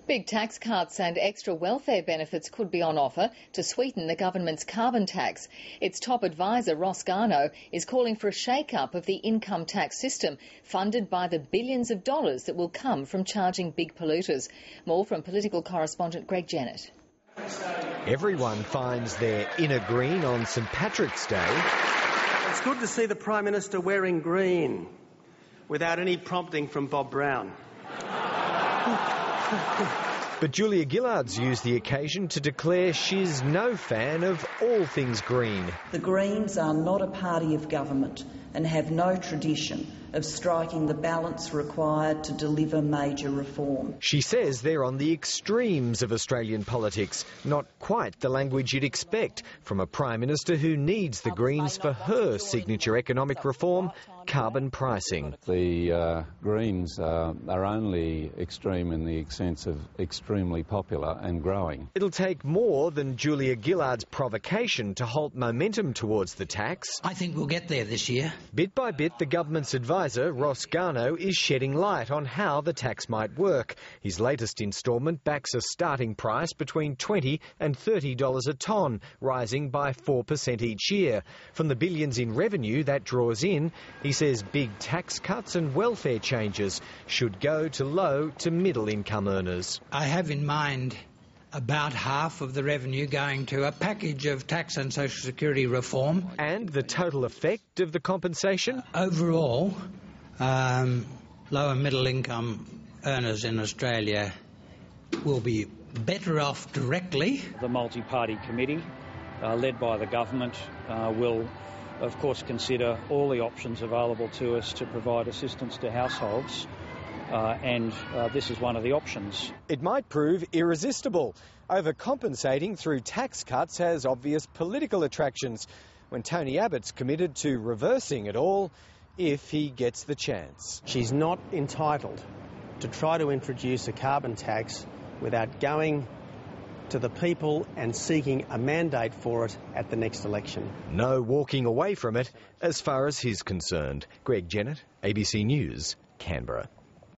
Big tax cuts and extra welfare benefits could be on offer to sweeten the government's carbon tax. Its top advisor, Ross Garnaut, is calling for a shake-up of the income tax system, funded by the billions of dollars that will come from charging big polluters. More from political correspondent Greg Jennett. Everyone finds their inner green on St Patrick's Day. It's good to see the Prime Minister wearing green without any prompting from Bob Brown. But Julia Gillard's used the occasion to declare she's no fan of all things green. The Greens are not a party of government and have no tradition of striking the balance required to deliver major reform. She says they're on the extremes of Australian politics, not quite the language you'd expect from a Prime Minister who needs the Greens for her signature economic reform, carbon pricing. The Greens are only extreme in the sense of extremely popular and growing. It'll take more than Julia Gillard's provocation to halt momentum towards the tax. I think we'll get there this year. Bit by bit, the government's advisor, Ross Garnaut, is shedding light on how the tax might work. His latest instalment backs a starting price between $20 and $30 a tonne, rising by 4% each year. From the billions in revenue that draws in, he says big tax cuts and welfare changes should go to low to middle income earners. I have in mind about half of the revenue going to a package of tax and social security reform. And the total effect of the compensation? Overall, low and middle income earners in Australia will be better off directly. The multi-party committee, led by the government, will of course consider all the options available to us to provide assistance to households. And this is one of the options. It might prove irresistible. Overcompensating through tax cuts has obvious political attractions when Tony Abbott's committed to reversing it all if he gets the chance. She's not entitled to try to introduce a carbon tax without going to the people and seeking a mandate for it at the next election. No walking away from it as far as he's concerned. Greg Jennett, ABC News, Canberra.